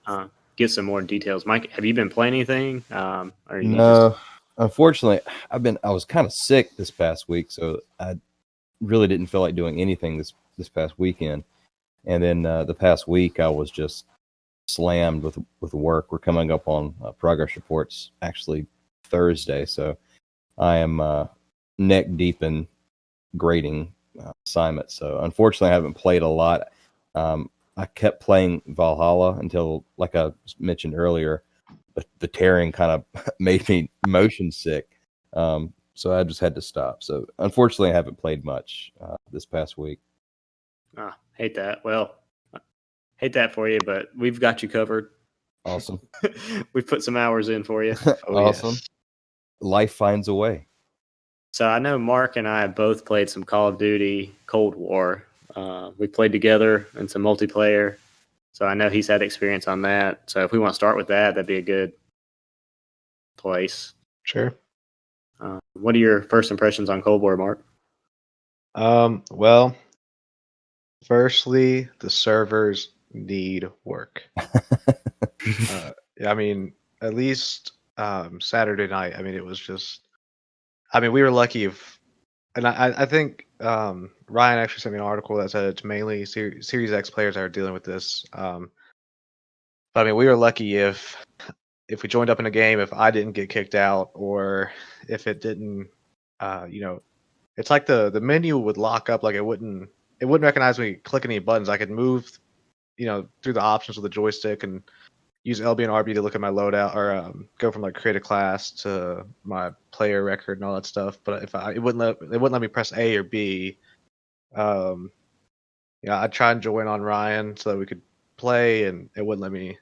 Get some more details. Mike, have you been playing anything? No, unfortunately, I was kind of sick this past week, so I really didn't feel like doing anything this past weekend. And then the past week, I was just slammed with work. We're coming up on progress reports actually Thursday, so I am neck deep in grading assignments. So unfortunately, I haven't played a lot. I kept playing Valhalla until, like I mentioned earlier, the tearing kind of made me motion sick. So I just had to stop. So unfortunately, I haven't played much this past week. Hate that. Well, hate that for you, but we've got you covered. Awesome. We've put some hours in for you. Awesome. Yes. Life finds a way. So I know Mark and I have both played some Call of Duty Cold War. We played together in some multiplayer. So I know he's had experience on that. So if we want to start with that, that'd be a good place. Sure. What are your first impressions on Cold War, Mark? Well, firstly, the servers need work. I mean, at least Saturday night. I mean, it was just. I mean, we were lucky if, and I think Ryan actually sent me an article that said it's mainly Series X players that are dealing with this. But I mean, we were lucky if we joined up in a game, if I didn't get kicked out, or if it didn't, it's like the menu would lock up, like it wouldn't recognize me clicking any buttons. I could move, through the options with the joystick and use LB and RB to look at my loadout, or go from like create a class to my player record and all that stuff. But if it wouldn't let me press A or B. I'd try and join on Ryan so that we could play, and it wouldn't let me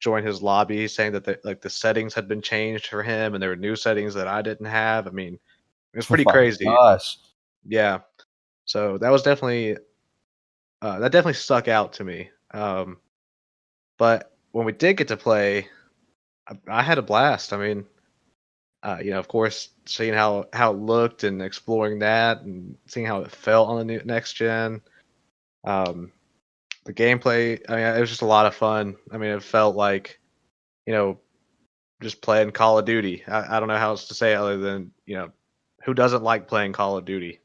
join his lobby, saying that the settings had been changed for him and there were new settings that I didn't have. I mean, it was pretty crazy. Gosh. Yeah. So that was definitely that definitely stuck out to me. But when we did get to play, I had a blast. I mean, of course, seeing how it looked and exploring that and seeing how it felt on the new next gen. The gameplay, I mean, it was just a lot of fun. I mean, it felt like, just playing Call of Duty. I don't know how else to say it other than, who doesn't like playing Call of Duty?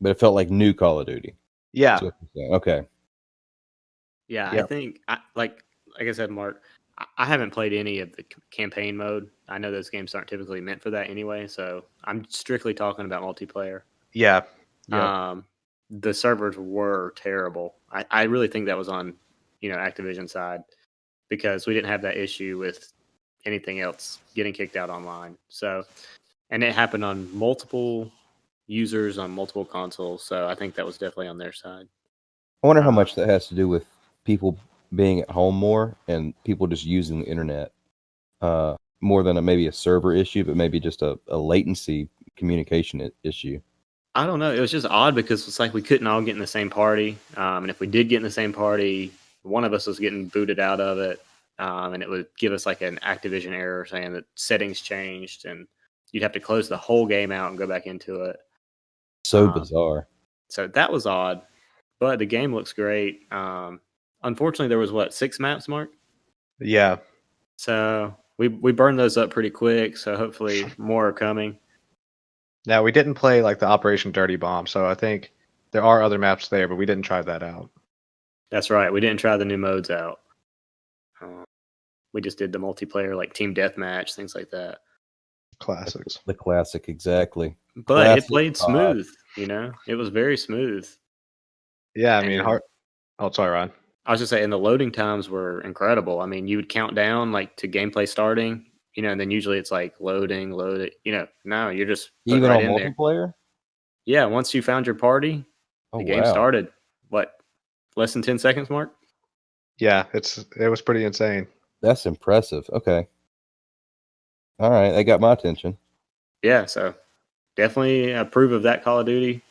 But it felt like new Call of Duty. Yeah. Okay. Yeah, Yep. I think, like I said, Mark, I haven't played any of the campaign mode. I know those games aren't typically meant for that anyway, so I'm strictly talking about multiplayer. Yeah. The servers were terrible. I really think that was on, Activision side, because we didn't have that issue with anything else getting kicked out online. So, and it happened on multiple users on multiple consoles. So I think that was definitely on their side. I wonder how much that has to do with people being at home more and people just using the internet. more than maybe a server issue, but maybe just a latency communication issue. I don't know. It was just odd because it's like we couldn't all get in the same party. And if we did get in the same party, one of us was getting booted out of it. And it would give us like an Activision error saying that settings changed and you'd have to close the whole game out and go back into it. So bizarre. So that was odd, but the game looks great. Unfortunately, there was 6 maps, Mark? Yeah. So we burned those up pretty quick. So hopefully more are coming. Now, we didn't play like the Operation Dirty Bomb, so I think there are other maps there, but we didn't try that out. That's right. We didn't try the new modes out. We just did the multiplayer, like team deathmatch, things like that. Classics. The classic, exactly. But Classic it played smooth, you know? It was very smooth. Yeah, I mean, Oh, sorry, Ryan. I was just saying the loading times were incredible. I mean, you would count down like to gameplay starting, you know, and then usually it's like load it, you know. No, you're just put Even right on in there. multiplayer? Yeah, once you found your party, the game started. What, less than 10 seconds, Mark? Yeah, it was pretty insane. That's impressive. Okay. All right, that got my attention. Yeah, so definitely approve of that Call of Duty.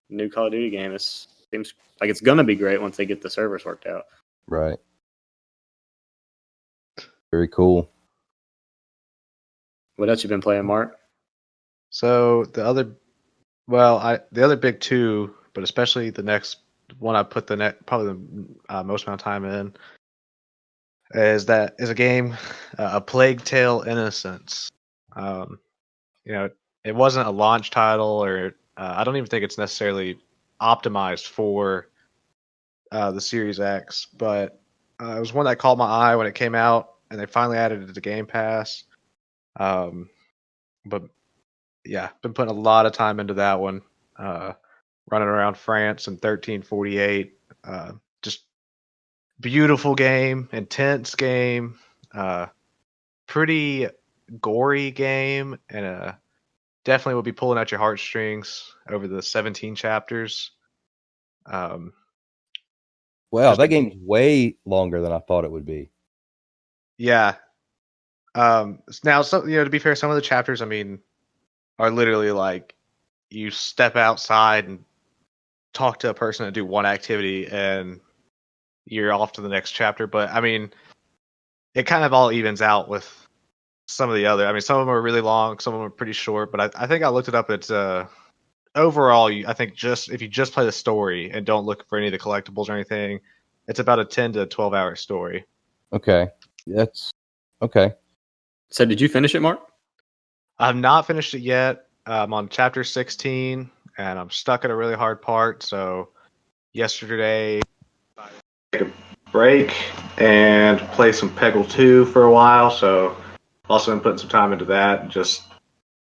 New Call of Duty game. It seems like it's gonna be great once they get the servers worked out. Right. Very cool. What else you been playing, Mark? So the other big two, but especially the next one I put probably the most amount of time in is a game, A Plague Tale: Innocence. You know, it wasn't a launch title, or I don't even think it's necessarily optimized for the Series X, but it was one that caught my eye when it came out, and they finally added it to Game Pass. But yeah, been putting a lot of time into that one. Running around France in 1348. Just beautiful game, intense game, pretty gory game, and definitely will be pulling at your heartstrings over the 17 chapters. Wow, that game's way longer than I thought it would be. Yeah. Now, to be fair, some of the chapters, I mean, are literally like you step outside and talk to a person and do one activity, and you're off to the next chapter. But I mean, it kind of all evens out with some of the other. I mean, some of them are really long, some of them are pretty short. But I think I looked it up. It's overall, I think just if you just play the story and don't look for any of the collectibles or anything, it's about a 10 to 12 hour story. Okay, that's okay. So did you finish it, Mark? I've not finished it yet. I'm on chapter 16, and I'm stuck at a really hard part. So yesterday, I took a break and play some Peggle 2 for a while. So also been putting some time into that. Just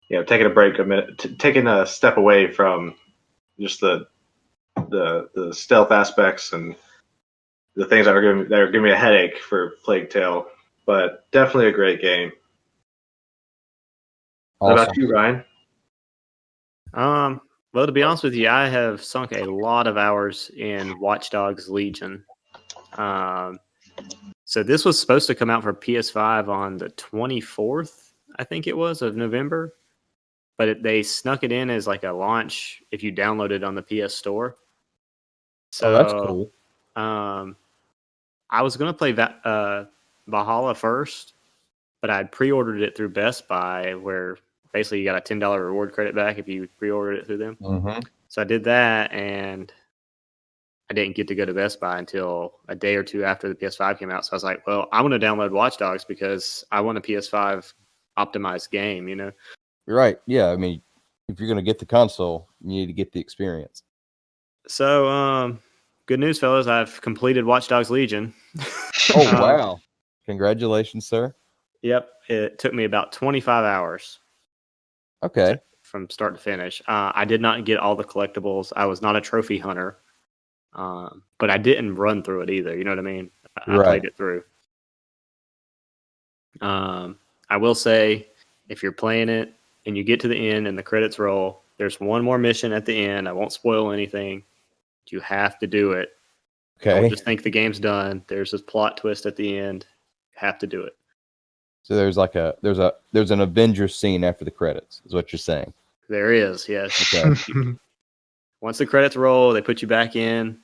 taking a break a minute, taking a step away from just the stealth aspects and the things that are giving me a headache for Plague Tale. But definitely a great game. Awesome. What about you, Ryan? Well, to be honest with you, I have sunk a lot of hours in Watch Dogs Legion. So this was supposed to come out for PS5 on the 24th, I think it was, of November. But they snuck it in as like a launch if you download it on the PS Store. So that's cool. I was going to play Valhalla first, but I pre-ordered it through Best Buy, where basically you got a $10 reward credit back if you pre-ordered it through them. Mm-hmm. So I did that, and I didn't get to go to Best Buy until a day or two after the PS5 came out. So I was like, well, I'm going to download Watch Dogs because I want a PS5 optimized game, you know? Right. Yeah. I mean, if you're going to get the console, you need to get the experience. So, good news, fellas. I've completed Watch Dogs Legion. Oh, wow. Congratulations, sir. Yep. It took me about 25 hours. Okay. From start to finish. I did not get all the collectibles. I was not a trophy hunter. But I didn't run through it either. You know what I mean? I played it through. I will say, if you're playing it and you get to the end and the credits roll, there's one more mission at the end. I won't spoil anything. You have to do it. Okay. Don't just think the game's done. There's this plot twist at the end. You have to do it. So there's an Avengers scene after the credits, is what you're saying. There is, yes. Okay. Once the credits roll, they put you back in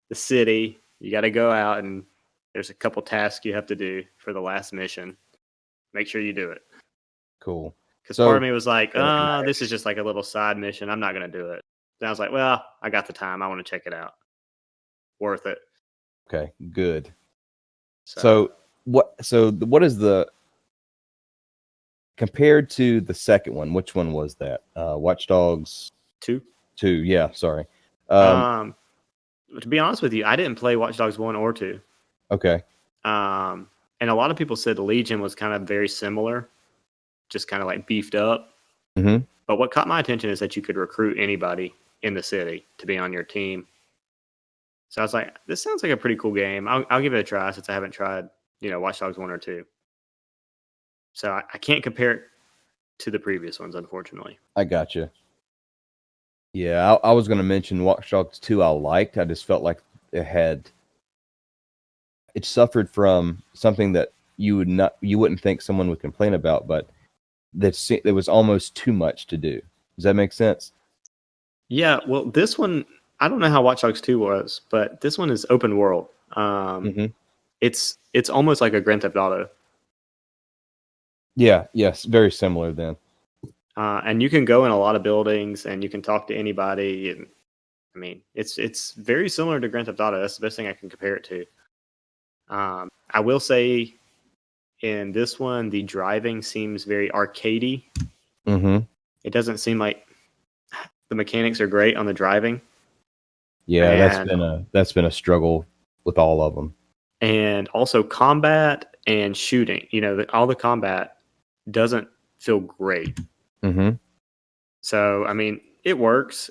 the city. You got to go out, and there's a couple tasks you have to do for the last mission. Make sure you do it. Cool. Because So- part of me was like, Nice. this is just like a little side mission. I'm not going to do it. And I was like, well, I got the time. I want to check it out. Worth it. Okay, good. So, So what is the compared to the second one? Which one was that? Watch Dogs 2. 2. Yeah, sorry. To be honest with you, I didn't play Watch Dogs 1 or 2. Okay. And a lot of people said Legion was kind of very similar, just kind of like beefed up. Mhm. But what caught my attention is that you could recruit anybody in the city to be on your team. So I was like, this sounds like a pretty cool game. I'll give it a try since I haven't tried, Watch Dogs 1 or 2. So I can't compare it to the previous ones, unfortunately. I gotcha. Yeah, I was going to mention Watch Dogs 2 I liked. I just felt like it suffered from something that you wouldn't think someone would complain about, but there was almost too much to do. Does that make sense? Yeah, well, this one, I don't know how Watch Dogs 2 was, but this one is open world. Mhm. It's almost like a Grand Theft Auto. Yeah, yes, very similar then. And you can go in a lot of buildings and you can talk to anybody. And I mean, it's very similar to Grand Theft Auto. That's the best thing I can compare it to. I will say in this one, the driving seems very arcadey. Mhm. It doesn't seem like the mechanics are great on the driving. Yeah, And- that's been a struggle with all of them. And also combat and shooting. All the combat doesn't feel great. Mhm. So, I mean, it works.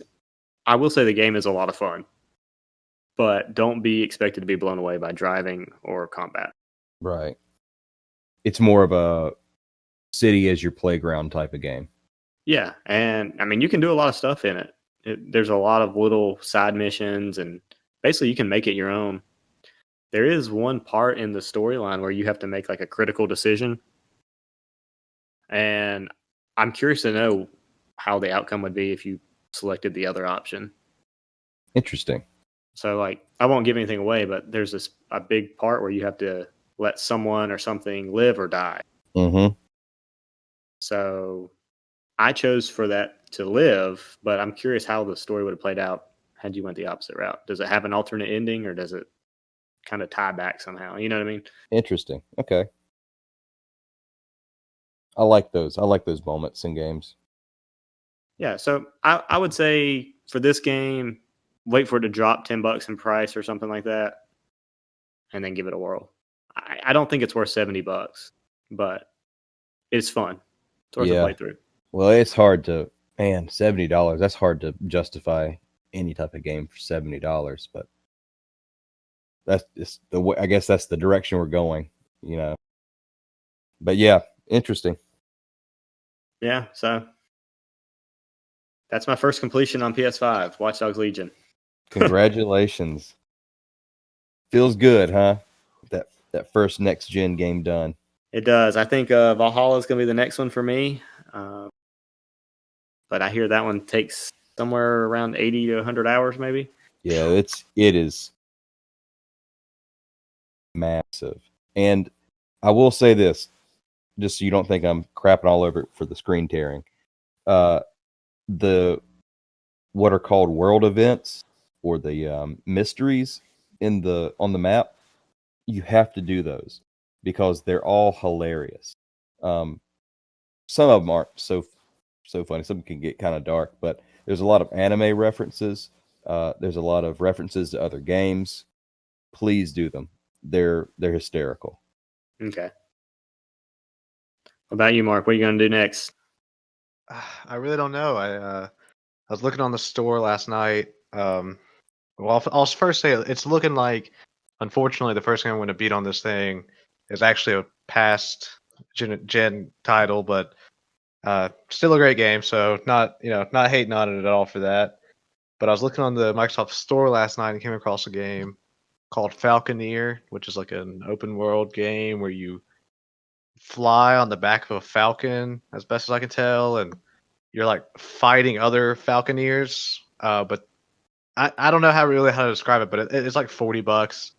I will say the game is a lot of fun, but don't be expected to be blown away by driving or combat. Right. It's more of a city as your playground type of game. Yeah, and I mean, you can do a lot of stuff in it. There's a lot of little side missions, and basically, you can make it your own. There is one part in the storyline where you have to make like a critical decision, and I'm curious to know how the outcome would be if you selected the other option. Interesting. So, like, I won't give anything away, but there's a big part where you have to let someone or something live or die. Mhm. So, I chose for that to live, but I'm curious how the story would have played out had you went the opposite route. Does it have an alternate ending, or does it kind of tie back somehow? You know what I mean? Interesting. Okay. I like those. I like those moments in games. Yeah. So I would say for this game, wait for it to drop $10 in price or something like that, and then give it a whirl. I don't think it's worth $70, but it's fun. It's worth Yeah. a playthrough. Well, it's hard to $70. That's hard to justify any type of game for $70, but that's just the way, I guess that's the direction we're going, But yeah, interesting. Yeah. So that's my first completion on PS5, Watch Dogs Legion. Congratulations. Feels good, huh? That first next gen game done. It does. I think Valhalla is going to be the next one for me. But I hear that one takes somewhere around 80 to 100 hours, maybe. Yeah, it is massive. And I will say this, just so you don't think I'm crapping all over it for the screen tearing. The what are called world events or the mysteries on the map, you have to do those because they're all hilarious. Some of them aren't so funny. Some can get kind of dark, but there's a lot of anime references. There's a lot of references to other games. Please do them. They're hysterical. Okay. What about you, Mark? What are you going to do next? I really don't know. I was looking on the store last night. Well, I'll first say it's looking like, unfortunately, the first game I'm going to beat on this thing is actually a past gen title, but still a great game. So not hating on it at all for that. But I was looking on the Microsoft Store last night and came across a game called Falconeer, which is like an open world game where you fly on the back of a falcon, as best as I can tell, and you're like fighting other falconeers. But I don't know how to describe it, but it's like $40.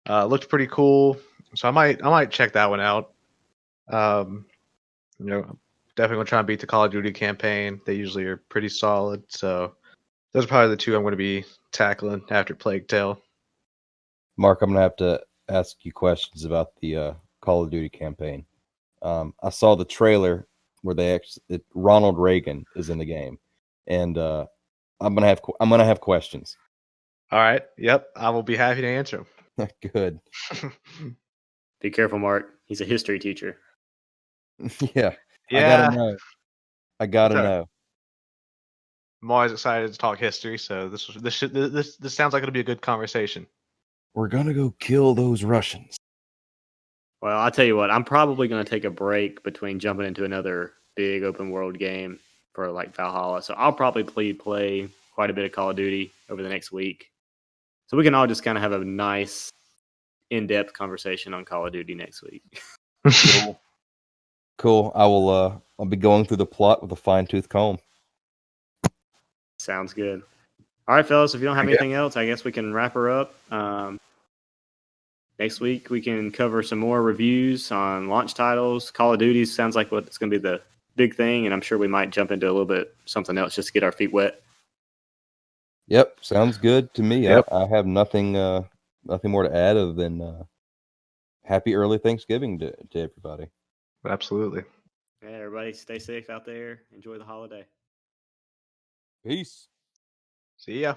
It looked pretty cool, so I might check that one out. Um, you know, definitely gonna try and beat the Call of Duty campaign. They usually are pretty solid, so those are probably the two I'm gonna be tackling after Plague Tale. Mark, I'm gonna have to ask you questions about the Call of Duty campaign. I saw the trailer where Ronald Reagan is in the game, and I'm gonna have questions. All right. Yep. I will be happy to answer Good. them. Be careful, Mark. He's a history teacher. Yeah. I Yeah. gotta know. I gotta Sorry. know. I'm always excited to talk history, so this sounds like it'll be a good conversation. We're gonna go kill those Russians. Well, I'll tell you what, I'm probably going to take a break between jumping into another big open world game for like Valhalla. So I'll probably play quite a bit of Call of Duty over the next week. So we can all just kind of have a nice in-depth conversation on Call of Duty next week. Cool. I'll be going through the plot with a fine-tooth comb. Sounds good. All right, fellas, if you don't have anything else, I guess we can wrap her up. Next week, we can cover some more reviews on launch titles. Call of Duty sounds like what's going to be the big thing, and I'm sure we might jump into a little bit something else just to get our feet wet. Yep, sounds good to me. Yep. I have nothing more to add other than happy early Thanksgiving to everybody. Absolutely. Yeah, everybody stay safe out there. Enjoy the holiday. Peace. See ya.